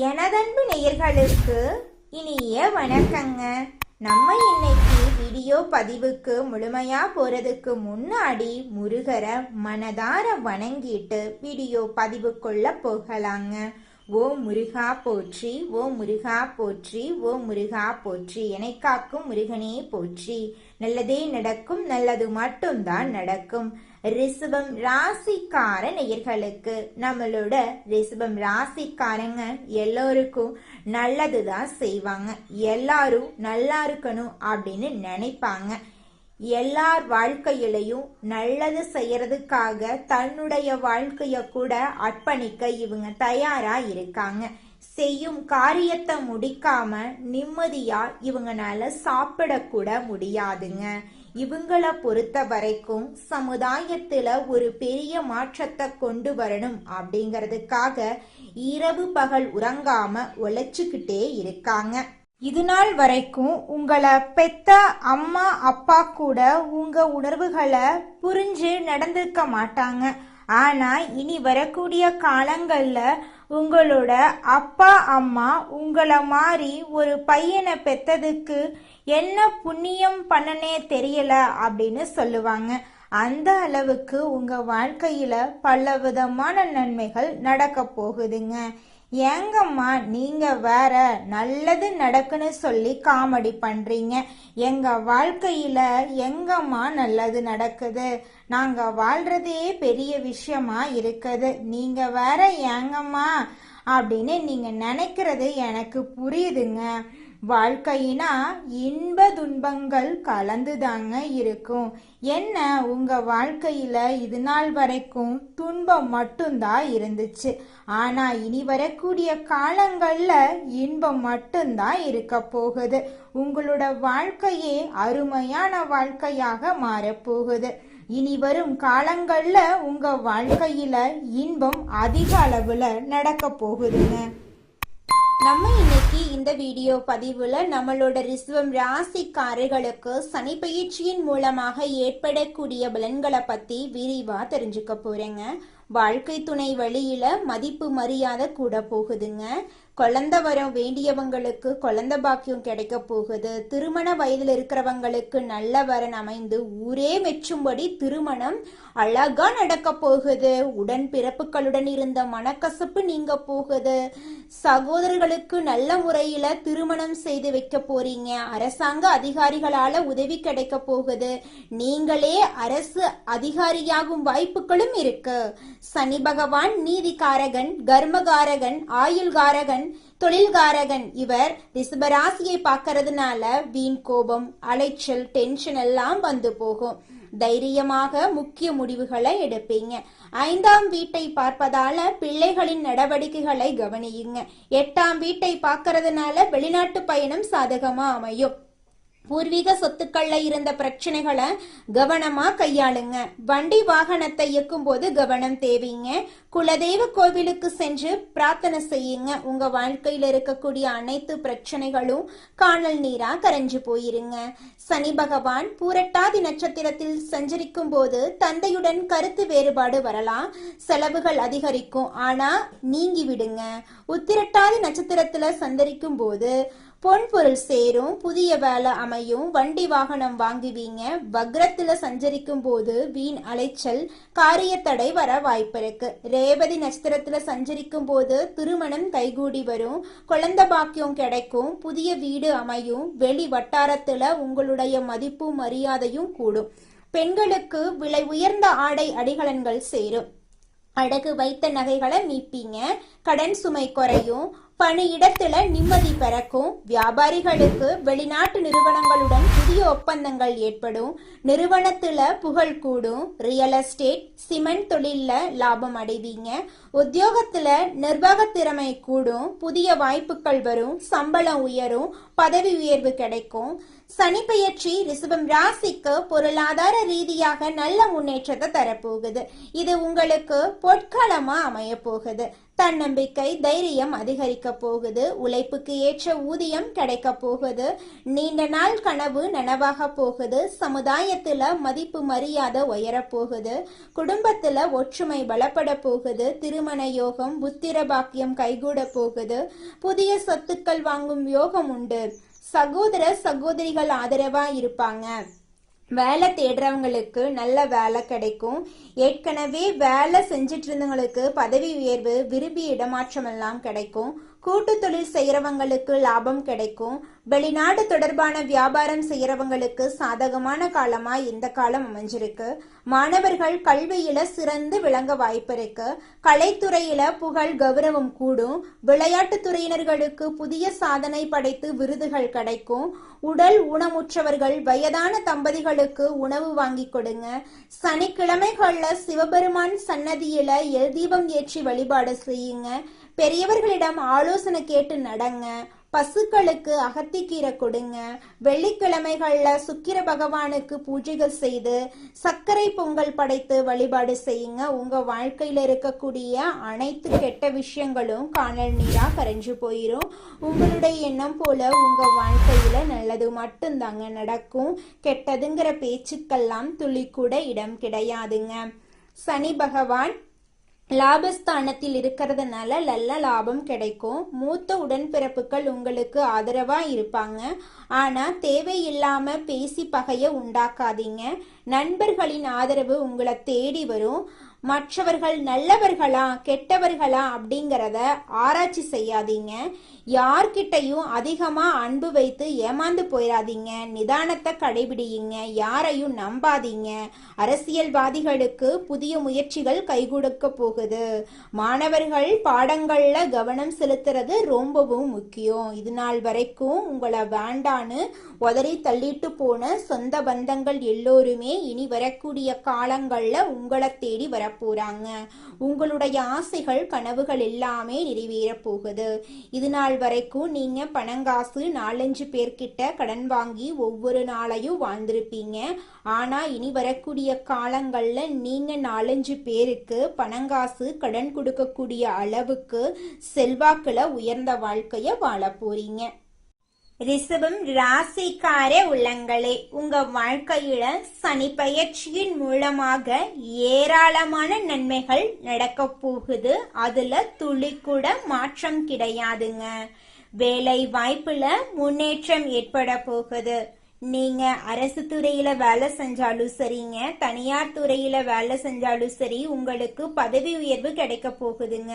எனதன்பு நேயர்களுக்கு இனிய வணக்கங்க. நம்ம இன்னைக்கு வீடியோ பதிவுக்கு முழுமையா போறதுக்கு முன்னாடி முருகரை மனதார வணங்கிட்டு வீடியோ பதிவுக்குள்ள போகலாங்க. ஓ முருகா போற்றி, ஓ முருகா போற்றி, ஓ முருகா போற்றி, என்னை காக்கும் முருகனே போற்றி. நல்லதே நடக்கும், நல்லது மட்டும்தான் நடக்கும். ரிஷபம் ராசிக்கார நேயர்களுக்கு, நம்மளோட ரிஷபம் ராசிக்காரங்க எல்லோருக்கும் நல்லதுதான் செய்வாங்க. எல்லாரும் நல்லா இருக்கணும் அப்படின்னு நினைப்பாங்க. எல்லார் வாழ்க்கையிலையும் நல்லது செய்யறதுக்காக தன்னுடைய வாழ்க்கைய கூட அர்ப்பணிக்க இவங்க தயாரா இருக்காங்க. செய்யும் காரியத்தை முடிக்காம நிம்மதியா இவங்கனால சாப்பிடக்கூட முடியாதுங்க. இவங்களை பொறுத்த வரைக்கும் சமுதாயத்துல ஒரு பெரிய மாற்றத்தை கொண்டு வரணும் அப்படிங்கிறதுக்காக இரவு பகல் உறங்காம உழைச்சுக்கிட்டே இருக்காங்க. இது நாள் வரைக்கும் உங்களை பெத்த அம்மா அப்பா கூட உங்க உணர்வுகளை புரிஞ்சு நடந்திருக்க மாட்டாங்க. ஆனா இனி வரக்கூடிய காலங்கள்ல உங்களோட அப்பா அம்மா உங்களை மாதிரி ஒரு பையனை பெத்ததுக்கு என்ன புண்ணியம் பண்ணனே தெரியல அப்படின்னு சொல்லுவாங்க. அந்த அளவுக்கு உங்க வாழ்க்கையில பல விதமான நன்மைகள் நடக்க போகுதுங்க. ஏங்கம்மா நீங்க வேற நல்லது நடக்குன்னு சொல்லி காமெடி பண்றீங்க, எங்க வாழ்க்கையில எங்கம்மா நல்லது நடக்குது, நாங்க வாழ்றதே பெரிய விஷயமா இருக்குது, நீங்க வேற ஏங்கம்மா அப்படின்னு நீங்க நினைக்கிறது எனக்கு புரியுதுங்க. வாழ்க்கையினா இன்ப துன்பங்கள் கலந்துதாங்க இருக்கும். என்ன உங்க வாழ்க்கையில இது நாள் வரைக்கும் துன்பம் மட்டும்தான் இருந்துச்சு, ஆனா இனி வரக்கூடிய காலங்கள்ல இன்பம் மட்டும்தான் இருக்க போகுது. உங்களோட வாழ்க்கையே அருமையான வாழ்க்கையாக மாறப்போகுது. இனி வரும் காலங்கள்ல உங்க வாழ்க்கையில இன்பம் அதிக அளவுல நடக்க போகுதுங்க. நம்ம இன்னைக்கு இந்த வீடியோ பதிவுல நம்மளோட ரிஷபம் ராசிக்காரர்களுக்கு சனி பயிற்சியின் மூலமாக ஏற்படக்கூடிய பலன்களை பத்தி விரிவா தெரிஞ்சுக்க போறேங்க. வாழ்க்கை துணை வழியில மதிப்பு மரியாதை கூட போகுதுங்க. குழந்தை வரம் வேண்டியவங்களுக்கு குழந்தை பாக்கியம் கிடைக்க போகுது. திருமண வயதில் இருக்கிறவங்களுக்கு நல்ல வரன் அமைந்து ஊரே மெச்சும்படி திருமணம் அழகா நடக்க போகுது. உடன் பிறப்புகளுடன் இருந்த மனக்கசப்பு நீங்க போகுது. சகோதரர்களுக்கு நல்ல முறையில திருமணம் செய்து வைக்க போறீங்க. அரசாங்க அதிகாரிகளால உதவி கிடைக்க போகுது. நீங்களே அரசு அதிகாரியாகும் வாய்ப்புகளும் இருக்கு. சனி பகவான் நீதிகாரகன், கர்மகாரகன், ஆயுள்காரகன், தொழில்காரகன். இவர் ரிஷபராசியை பார்க்கறதுனால வீண் கோபம், அலைச்சல், டென்ஷன் எல்லாம் வந்து போகும். தைரியமாக முக்கிய முடிவுகளை எடுப்பீங்க. 5ஆம் வீட்டை பார்ப்பதால பிள்ளைகளின் நடவடிக்கைகளை கவனியுங்க. 8ஆம் வீட்டை பார்க்கறதுனால வெளிநாட்டு பயணம் சாதகமா அமையும். பூர்வீக சொத்துக்கள்ல இருந்த பிரச்சனைகளை கவனமா கையாளுங்க. வண்டி வாகனத்தை இயக்கும் போது கவனம் தேவைங்க. குலதெய்வ கோவிலுக்கு சென்று பிரார்த்தனை செய்யுங்க. உங்க வாழ்க்கையில இருக்கக்கூடிய அனைத்து பிரச்சனைகளும் காணல் நீரா கரைஞ்சு போயிருங்க. சனி பகவான் பூரட்டாதி நட்சத்திரத்தில் சஞ்சரிக்கும் போது தந்தையுடன் கருத்து வேறுபாடு வரலாம். செலவுகள் அதிகரிக்கும், ஆனா நீங்கி விடுங்க. உத்திரட்டாதி நட்சத்திரத்துல சந்தரிக்கும் போது பொன் பொருள் சேரும், புதிய வேலை அமையும், வண்டி வாகனம் வாங்குவீங்க. வக்ரத்துல சஞ்சரிக்கும் போது வீண் அலைச்சல், காரிய தடை வர வாய்ப்பு இருக்கு. ரேவதி நட்சத்திரத்துல சஞ்சரிக்கும் போது திருமணம் கைகூடி வரும், குழந்தை பாக்கியம் கிடைக்கும், புதிய வீடு அமையும். வெளி வட்டாரத்துல உங்களுடைய மதிப்பும் மரியாதையும் கூடும். பெண்களுக்கு விலை உயர்ந்த ஆடை அடிகலன்கள் சேரும். அடகு வைத்த நகைகளை மீட்பீங்க. கடன் சுமை குறையும். பணியிடத்துல நிம்மதி பிறக்கும். வியாபாரிகளுக்கு வெளிநாட்டு நிறுவனங்களுடன் புதிய ஒப்பந்தங்கள் ஏற்படும். நிறுவனத்துல புகழ் கூடும். ரியல் எஸ்டேட், சிமெண்ட் தொழில்ல லாபம் அடைவீங்க. உத்தியோகத்துல நிர்வாக திறமை கூடும். புதிய வாய்ப்புகள் வரும். சம்பளம் உயரும். பதவி உயர்வு கிடைக்கும். சனி பெயர்ச்சி ரிஷபம் ராசிக்கு பொருளாதார ரீதியாக நல்ல முன்னேற்றத்தை தரப்போகுது. இது உங்களுக்கு பொற்காலமா அமைய போகுது. தன்னம்பிக்கை, தைரியம் அதிகரிக்க போகுது. உழைப்புக்கு ஏற்ற ஊதியம் கிடைக்க போகுது. நீண்ட நாள் கனவு நனவாக போகுது. சமுதாயத்துல மதிப்பு மரியாதை உயர போகுது. குடும்பத்துல ஒற்றுமை பலப்பட போகுது. திருமண யோகம், புத்திர பாக்கியம் கைகூட போகுது. புதிய சொத்துக்கள் வாங்கும் யோகம் உண்டு. சகோதர சகோதரிகள் ஆதரவா இருப்பாங்க. வேலை தேடுறவங்களுக்கு நல்ல வேலை கிடைக்கும். ஏற்கனவே வேலை செஞ்சிட்டு இருந்தவங்களுக்கு பதவி உயர்வு, விரும்பிய இடமாற்றம் எல்லாம் கிடைக்கும். கூட்டு தொழில் செய்யறவங்களுக்கு லாபம் கிடைக்கும். வெளிநாடு தொடர்பான வியாபாரம் செய்யறவங்களுக்கு சாதகமான காலமா இந்த காலம் அமைஞ்சிருக்கு. மாணவர்கள் கல்வியில சிறந்து விளங்க வாய்ப்பு இருக்கு. கலைத்துறையில புகழ் கௌரவம் கூடும். விளையாட்டு துறையினர்களுக்கு புதிய சாதனை படைத்து விருதுகள் கிடைக்கும். உடல் ஊனமுற்றவர்கள், வயதான தம்பதிகளுக்கு உணவு வாங்கி கொடுங்க. சனிக்கிழமைகள்ல சிவபெருமான் சன்னதியில எல் தீபம் ஏற்றி வழிபாடு செய்யுங்க. பெரியவர்களிடம் ஆலோசனை கேட்டு நடங்க. பசுக்களுக்கு அகத்திக்கீரை கொடுங்க. வெள்ளிக்கிழமைகள்ல சுக்கிர பகவானுக்கு பூஜைகள் செய்து சர்க்கரை பொங்கல் படைத்து வழிபாடு செய்யுங்க. உங்க வாழ்க்கையில இருக்கக்கூடிய அனைத்து கெட்ட விஷயங்களும் காணல் நீரா கரைஞ்சு போயிரும். உங்களுடைய எண்ணம் போல உங்க வாழ்க்கையில நல்லது மட்டும்தாங்க நடக்கும். கெட்டதுங்கிற பேச்சுக்கெல்லாம் துளி கூட இடம் கிடையாதுங்க. சனி பகவான் லாபஸ்தானத்தில் இருக்கிறதுனால நல்ல லாபம் கிடைக்கும். மூத்த உடன்பிறப்புகள் உங்களுக்கு ஆதரவா இருப்பாங்க. ஆனா தேவையில்லாம பேசி பகைய உண்டாக்காதீங்க. நண்பர்களின் ஆதரவு உங்களை தேடி வரும். மற்றவர்கள் நல்லவர்களா கெட்டவர்களா அப்படிங்கிறத ஆராய்ச்சி செய்யாதீங்க. யார்கிட்டையும் அதிகமா அன்பு வைத்து ஏமாந்து போயிடாதீங்க. நிதானத்தை கடைபிடியுங்க. யாரையும் நம்பாதீங்க. அரசியல்வாதிகளுக்கு புதிய முயற்சிகள் கைகொடுக்க போகுது. மாணவர்கள் பாடங்கள்ல கவனம் செலுத்துறது ரொம்பவும் முக்கியம். இது நாள் வரைக்கும் உங்களை வேண்டான்னு உதறி தள்ளிட்டு போன சொந்த பந்தங்கள் எல்லோருமே இனி வரக்கூடிய காலங்கள்ல உங்களை தேடி வரப்போறாங்க. உங்களுடைய ஆசைகள் கனவுகள் எல்லாமே நிறைவேற போகுது. இது நாள் வரைக்கும் நீங்க பணங்காசு 4-5 பேர்கிட்ட கடன் வாங்கி ஒவ்வொரு நாளையும் வாழ்ந்திருப்பீங்க. ஆனா இனி வரக்கூடிய காலங்கள்ல நீங்க 4-5 பேருக்கு பணங்காசு கடன் கொடுக்கக்கூடிய அளவுக்கு செல்வாக்குல உயர்ந்த வாழ்க்கைய வாழ போறீங்க. ரிஷபம் ராசிக்கார உள்ளங்களே, உங்க வாழ்க்கையில சனி பயிற்சியின் மூலமாக ஏராளமான நன்மைகள் நடக்க போகுது. அதுல துளி கூட மாற்றம் கிடையாதுங்க. வேலை வாய்ப்புல முன்னேற்றம் ஏற்பட போகுது. நீங்க அரசு துறையில வேலை செஞ்சாலும் சரிங்க, தனியார் துறையில வேலை செஞ்சாலும் சரி, உங்களுக்கு பதவி உயர்வு கிடைக்க போகுதுங்க.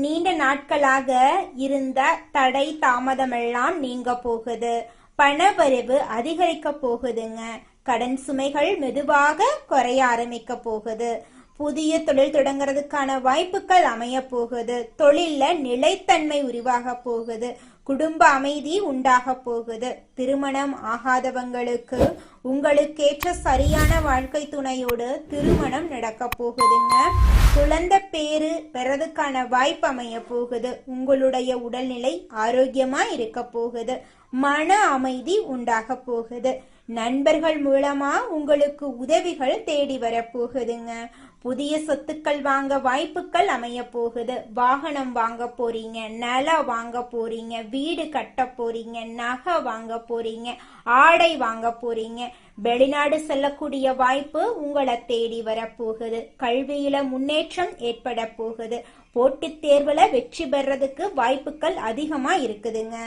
நீண்ட நாட்களாக இருந்த தடை தாமதமெல்லாம் நீங்க போகுது. பணவரவு அதிகரிக்க போகுதுங்க. கடன் சுமைகள் மெதுவாக குறைய ஆரம்பிக்க போகுது. புதிய தொழில் தொடங்குறதுக்கான வாய்ப்புகள் அமைய போகுது. தொழில்ல நிலைத்தன்மை உருவாக போகுது. குடும்ப அமைதி உண்டாக போகுது. திருமணம் ஆகாதவங்களுக்கு உங்களுக்கேற்ற சரியான வாழ்க்கை துணையோடு திருமணம் நடக்க போகுதுங்க. குழந்தை பேரு பெறதுக்கான வாய்ப்பு அமைய போகுது. உங்களுடைய உடல்நிலை ஆரோக்கியமா இருக்க போகுது. மன அமைதி உண்டாக போகுது. நண்பர்கள் மூலமா உங்களுக்கு உதவிகள் தேடி வர போகுதுங்க. புதிய சொத்துக்கள் வாங்க வாய்ப்புகள் அமைய போகுது. வாகனம் வாங்க போறீங்க, நிலம் வாங்க போறீங்க, வீடு கட்ட போறீங்க, நகை வாங்க போறீங்க, ஆடை வாங்க போறீங்க. வெளிநாடு செல்லக்கூடிய வாய்ப்பு உங்களை தேடி வரப்போகுது. கல்வியில முன்னேற்றம் ஏற்பட போகுது. போட்டித் தேர்வுல வெற்றி பெறதுக்கு வாய்ப்புகள் அதிகமா இருக்குதுங்க.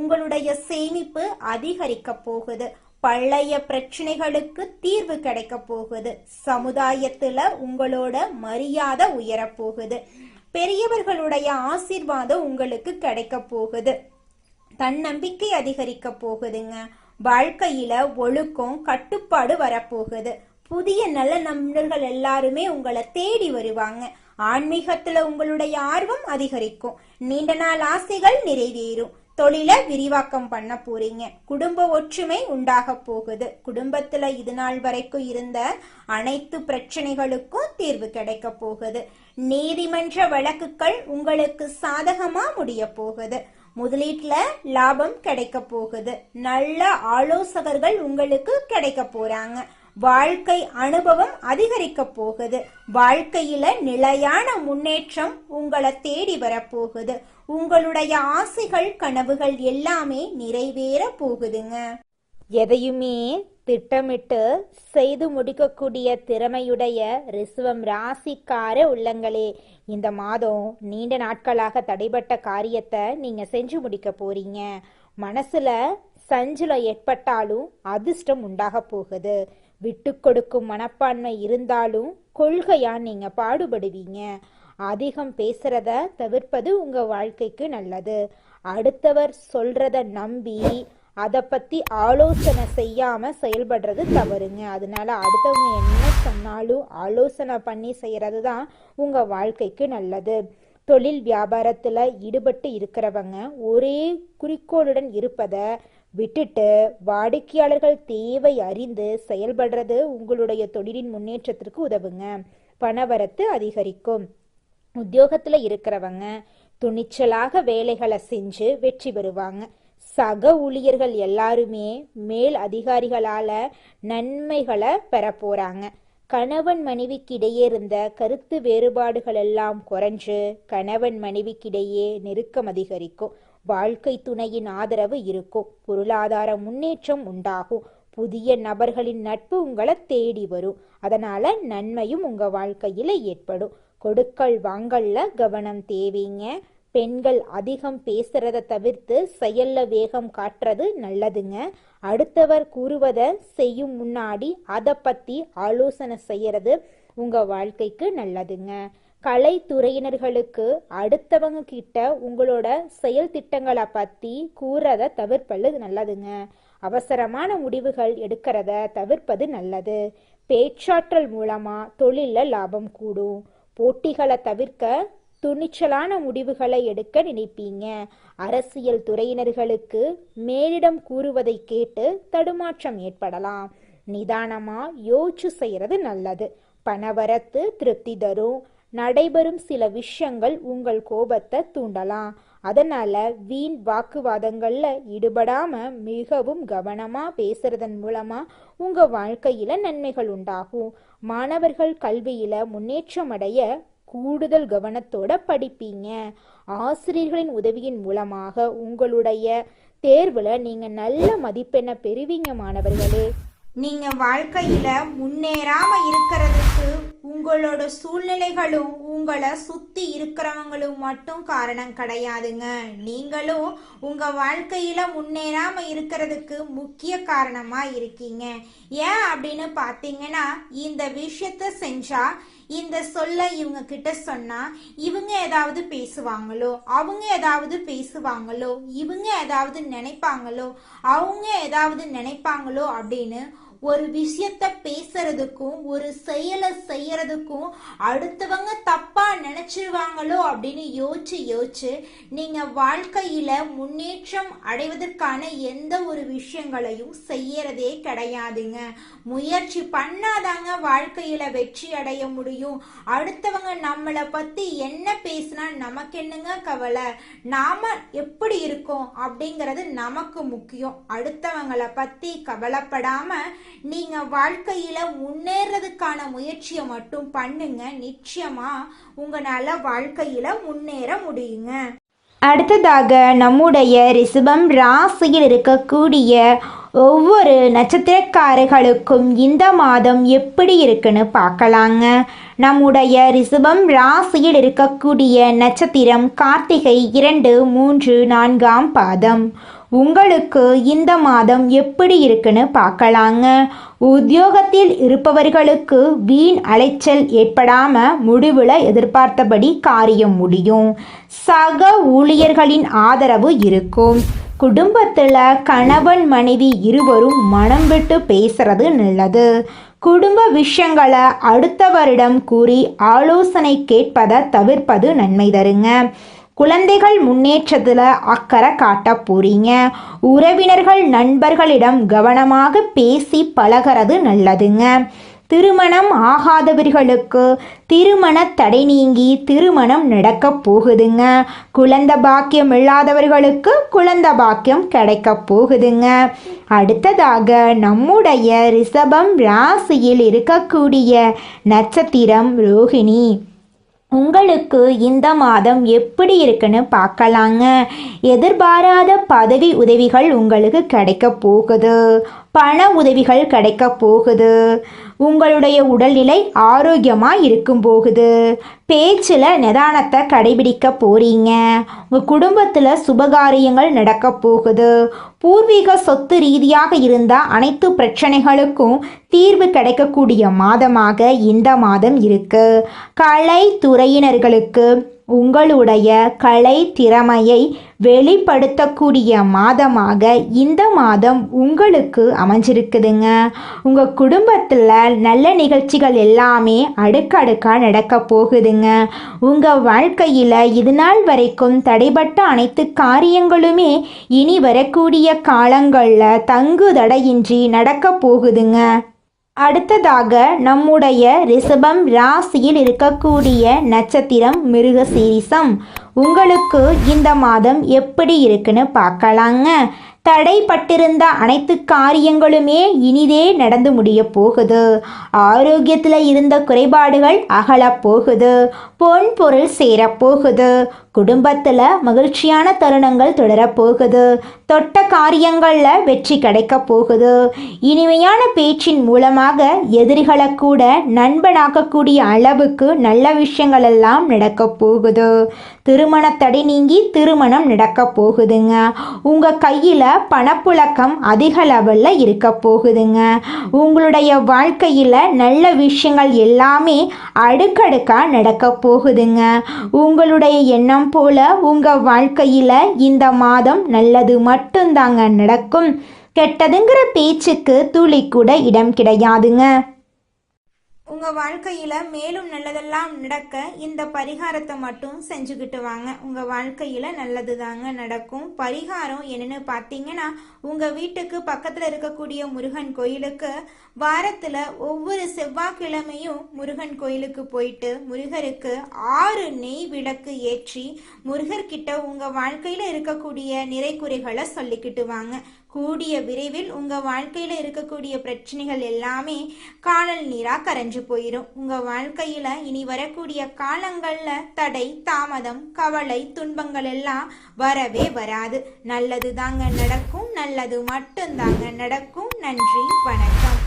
உங்களுடைய சேமிப்பு அதிகரிக்க போகுது. பழைய பிரச்சனைகளுக்கு தீர்வு கிடைக்க போகுது. சமுதாயத்துல உங்களோட மரியாதை உயர போகுது. பெரியவர்களுடைய ஆசீர்வாதம் உங்களுக்கு கிடைக்க போகுது. தன்னம்பிக்கை அதிகரிக்க போகுதுங்க. வாழ்க்கையில ஒழுக்கம் கட்டுப்பாடு வரப்போகுது. புதிய நல்ல நண்பர்கள் எல்லாருமே உங்களை தேடி வருவாங்க. ஆன்மீகத்துல உங்களுடைய ஆர்வம் அதிகரிக்கும். நீண்ட நாள் ஆசைகள் நிறைவேறும். தொழில விரிவாக்கம் பண்ண போறீங்க. குடும்ப ஒற்றுமை உண்டாக போகுது. குடும்பத்துல இது நாள் வரைக்கும் இருந்த அனைத்து பிரச்சனைகளுக்கும் தீர்வு கிடைக்க போகுது. நீதிமன்ற வழக்குகள் உங்களுக்கு சாதகமா முடிய போகுது. முதலீட்டுல லாபம் கிடைக்க போகுது. நல்ல ஆலோசகர்கள் உங்களுக்கு கிடைக்க போறாங்க. வாழ்க்கை அனுபவம் அதிகரிக்க போகுது. வாழ்க்கையில நிலையான முன்னேற்றம் உங்களை தேடி வரப்போகுது. உங்களுடைய ஆசைகள் கனவுகள் எல்லாமே நிறைவேற போகுதுங்க. எதையுமே திட்டமிட்டு செய்து முடிக்கக்கூடிய திறமையுடைய ரிஷபம் ராசிக்கார உள்ளங்களே, இந்த மாதம் நீண்ட நாட்களாக தடைபட்ட காரியத்தை நீங்க செஞ்சு முடிக்க போறீங்க. மனசுல சஞ்சலம் ஏற்பட்டாலும் அதிர்ஷ்டம் உண்டாக போகுது. விட்டு கொடுக்கும் மனப்பான்மை இருந்தாலும் கொள்கையா நீங்க பாடுபடுவீங்க. அதிகம் பேசுறத தவிர்ப்பது உங்க வாழ்க்கைக்கு நல்லது. அடுத்தவர் சொல்றத நம்பி அதை பத்தி ஆலோசனை செய்யாம செயல்படுறது தவறுங்க. அதனால அடுத்தவங்க என்ன சொன்னாலும் ஆலோசனை பண்ணி செய்யறது தான் உங்க வாழ்க்கைக்கு நல்லது. தொழில் வியாபாரத்துல ஈடுபட்டு இருக்கிறவங்க ஒரே குறிக்கோளுடன் இருப்பதை விட்டுட்டு வாடிக்கையாளர்கள் தேவை அறிந்து செயல்படுறது உங்களுடைய தொழிலின் முன்னேற்றத்திற்கு உதவுங்க. பணவரத்து அதிகரிக்கும். உத்தியோகத்துல இருக்கிறவங்க துணிச்சலாக வேலைகளை செஞ்சு வெற்றி பெறுவாங்க. சக ஊழியர்கள் எல்லாருமே மேல் அதிகாரிகளால நன்மைகளை பெற போறாங்க. கணவன் மனைவிக்கிடையே இருந்த கருத்து வேறுபாடுகள் எல்லாம் குறைஞ்சு கணவன் மனைவிக்கிடையே நெருக்கம் அதிகரிக்கும். வாழ்க்கை துணையின் ஆதரவு இருக்கும். பொருளாதார முன்னேற்றம் உண்டாகும். புதிய நபர்களின் நட்பு உங்களை தேடி வரும். அதனால நன்மையும் உங்க வாழ்க்கையில ஏற்படும். கொடுக்கல் வாங்கல்ல கவனம் தேவைங்க. பெண்கள் அதிகம் பேசுறத தவிர்த்து செயல்ல வேகம் காட்டுறது நல்லதுங்க. அடுத்தவர் கூறுவதை செய்யும் முன்னாடி அதை பத்தி ஆலோசனை செய்யறது உங்க வாழ்க்கைக்கு நல்லதுங்க. கலைத்துறையினர்களுக்கு அடுத்தவங்க கிட்ட உங்களோட செயல் திட்டங்களை பத்தி கூறத தவிர்ப்பது நல்லதுங்க. அவசரமான முடிவுகள் எடுக்கிறத தவிர்ப்பது நல்லது. பேச்சாற்றல் மூலமா தொழில லாபம் கூடும். போட்டிகளை தவிர்க்க துணிச்சலான முடிவுகளை எடுக்க நினைப்பீங்க. அரசியல் துறையினர்களுக்கு மேலிடம் கூறுவதை கேட்டு தடுமாற்றம் ஏற்படலாம். நிதானமா யோசிச்சு செய்யறது நல்லது. பணவரத்து திருப்தி தரும். நடைபெறும் சில விஷயங்கள் உங்கள் கோபத்தை தூண்டலாம். அதனால வீண் வாக்குவாதங்கள்ல ஈடுபடாம மிகவும் கவனமா பேசுறதன் மூலமா உங்க வாழ்க்கையில நன்மைகள் உண்டாகும். மாணவர்கள் கல்வியில முன்னேற்றம் அடைய கூடுதல் கவனத்தோட படிப்பீங்க. ஆசிரியர்களின் உதவியின் மூலமாக உங்களுடைய தேர்வுல நீங்க நல்ல மதிப்பெண்ணை பெறுவீங்க. மாணவர்களே, நீங்க வாழ்க்கையில முன்னேறாம இருக்கிறதுக்கு உங்களோட சூழ்நிலைகளும் உங்களை சுத்தி இருக்கிறவங்களும் மட்டும் காரணம் கிடையாதுங்க. நீங்களும் உங்க வாழ்க்கையில முன்னேறாம இருக்கிறதுக்கு முக்கிய காரணமா இருக்கீங்க. ஏன் அப்படின்னு பாத்தீங்கன்னா, இந்த விஷயத்த செஞ்சா, இந்த சொல்ல இவங்க கிட்ட சொன்னா இவங்க ஏதாவது பேசுவாங்களோ, அவங்க ஏதாவது பேசுவாங்களோ, இவங்க ஏதாவது நினைப்பாங்களோ, அவங்க ஏதாவது நினைப்பாங்களோ அப்படின்னு ஒரு விஷயத்த பேசுறதுக்கும் ஒரு செயலை செய்யறதுக்கும் அடுத்தவங்க தப்பா நினைச்சிருவாங்களோ அப்படின்னு யோசிச்சு நீங்க வாழ்க்கையில முன்னேற்றம் அடைவதற்கான எந்த ஒரு விஷயங்களையும் செய்யறதே கிடையாதுங்க. முயற்சி பண்ணாதாங்க வாழ்க்கையில வெற்றி அடைய முடியும். அடுத்தவங்க நம்மளை பத்தி என்ன பேசினா நமக்கு என்னங்க கவலை? நாம எப்படி இருக்கோம் அப்படிங்கிறது நமக்கு முக்கியம். அடுத்தவங்களை பத்தி கவலைப்படாம நீங்க வாழ்க்கையில முன்னேறதுக்கான முயற்சியை மட்டும் பண்ணுங்க. நிச்சயமா உங்களால வாழ்க்கையில முன்னேற முடியுங்க. அடுத்ததாக நம்முடைய ரிஷபம் ராசியில் இருக்கக்கூடிய ஒவ்வொரு நட்சத்திரக்காரர்களுக்கும் இந்த மாதம் எப்படி இருக்குன்னு பார்க்கலாங்க. நம்முடைய ரிஷபம் ராசியில் இருக்கக்கூடிய நட்சத்திரம் கார்த்திகை 2, 3, 4ஆம் பாதம். உங்களுக்கு இந்த மாதம் எப்படி இருக்குன்னு பார்க்கலாங்க. உத்தியோகத்தில் இருப்பவர்களுக்கு வீண் அலைச்சல் ஏற்படாம முடிவுல எதிர்பார்த்தபடி காரியம் முடியும். சக ஊழியர்களின் ஆதரவு இருக்கும். குடும்பத்துல கணவன் மனைவி இருவரும் மனம் விட்டு பேசுறது நல்லது. குடும்ப விஷயங்களை அடுத்தவரிடம் கூறி ஆலோசனை கேட்பதை தவிர்ப்பது நன்மை தருங்க. குழந்தைகள் முன்னேற்றத்தில் அக்கறை காட்ட போறீங்க. உறவினர்கள் நண்பர்களிடம் கவனமாக பேசி பழகிறது நல்லதுங்க. திருமணம் ஆகாதவர்களுக்கு திருமண தடை நீங்கி திருமணம் நடக்க போகுதுங்க. குழந்தை பாக்கியம் இல்லாதவர்களுக்கு குழந்தை பாக்கியம் கிடைக்க போகுதுங்க. அடுத்ததாக நம்முடைய ரிஷபம் ராசியில் இருக்கக்கூடிய நட்சத்திரம் ரோகிணி. உங்களுக்கு இந்த மாதம் எப்படி இருக்குன்னு பார்க்கலாங்க. எதிர்பாராத பதவி உதவிகள் உங்களுக்கு கிடைக்க போகுது. பண உதவிகள் கிடைக்க போகுது. உங்களுடைய உடல்நிலை ஆரோக்கியமாக இருக்கும் போகுது. பேச்சில் நிதானத்தை கடைபிடிக்க போகிறீங்க. உங்கள் குடும்பத்தில் சுபகாரியங்கள் நடக்க போகுது. பூர்வீக சொத்து ரீதியாக இருந்த அனைத்து பிரச்சனைகளுக்கும் தீர்வு கிடைக்கக்கூடிய மாதமாக இந்த மாதம் இருக்கு. கலைத்துறையினர்களுக்கு உங்களுடைய கலை திறமையை வெளிப்படுத்தக்கூடிய மாதமாக இந்த மாதம் உங்களுக்கு அமைஞ்சிருக்குதுங்க. உங்கள் குடும்பத்தில் நல்ல நிகழ்ச்சிகள் எல்லாமே அடுக்கடுக்காக நடக்க போகுதுங்க. உங்கள் வாழ்க்கையில் இது நாள் வரைக்கும் தடைபட்ட அனைத்து காரியங்களுமே இனி வரக்கூடிய காலங்களில் தங்கு தடையின்றி நடக்க போகுதுங்க. அடுத்ததாக நம்முடைய ரிஷபம் ராசியில் இருக்கக்கூடிய நட்சத்திரம் மிருகசீரிஷம். உங்களுக்கு இந்த மாதம் எப்படி இருக்குன்னு பார்க்கலாங்க. தடைப்பட்டிருந்த அனைத்து காரியங்களுமே இனிதே நடந்து முடிய போகுது. ஆரோக்கியத்தில் இருந்த குறைபாடுகள் அகலப் போகுது. பொன் பொருள் சேரப்போகுது. குடும்பத்தில் மகிழ்ச்சியான தருணங்கள் தொடரப்போகுது. தொட்ட காரியங்களில் வெற்றி கிடைக்க போகுது. இனிமையான பேச்சின் மூலமாக எதிரிகளை கூட நண்பனாக்கக்கூடிய அளவுக்கு நல்ல விஷயங்கள் எல்லாம் நடக்க போகுது. திருமண தடை நீங்கி திருமணம் நடக்க போகுதுங்க. உங்கள் கையில் பணப்புழக்கம் அதிக லெவலில் இருக்க போகுதுங்க. உங்களுடைய வாழ்க்கையில் நல்ல விஷயங்கள் எல்லாமே அடுக்கடுக்காக நடக்க போகுதுங்க. உங்களுடைய எண்ணம் போல உங்கள் வாழ்க்கையில் இந்த மாதம் நல்லது மட்டும்தாங்க நடக்கும். கெட்டதுங்கிற பேச்சுக்கு துளி கூட இடம் கிடையாதுங்க. உங்கள் வாழ்க்கையில் மேலும் நல்லதெல்லாம் நடக்க இந்த பரிகாரத்தை மட்டும் செஞ்சுக்கிட்டு வாங்க. உங்கள் வாழ்க்கையில் நல்லது தாங்க நடக்கும். பரிகாரம் என்னன்னு பார்த்தீங்கன்னா, உங்கள் வீட்டுக்கு பக்கத்தில் இருக்கக்கூடிய முருகன் கோயிலுக்கு வாரத்தில் ஒவ்வொரு செவ்வாய்க்கிழமையும் முருகன் கோயிலுக்கு போயிட்டு முருகருக்கு 6 நெய் விளக்கு ஏற்றி முருகர்கிட்ட உங்கள் வாழ்க்கையில் இருக்கக்கூடிய நிறைக்குறைகளை சொல்லிக்கிட்டு வாங்க. கூடிய விரைவில் உங்கள் வாழ்க்கையில் இருக்கக்கூடிய பிரச்சனைகள் எல்லாமே காணல் நீராக கரைஞ்சு போயிடும். உங்கள் வாழ்க்கையில் இனி வரக்கூடிய காலங்களில் தடை, தாமதம், கவலை, துன்பங்கள் எல்லாம் வரவே வராது. நல்லது தாங்க நடக்கும். நல்லது மட்டும்தாங்க நடக்கும். நன்றி, வணக்கம்.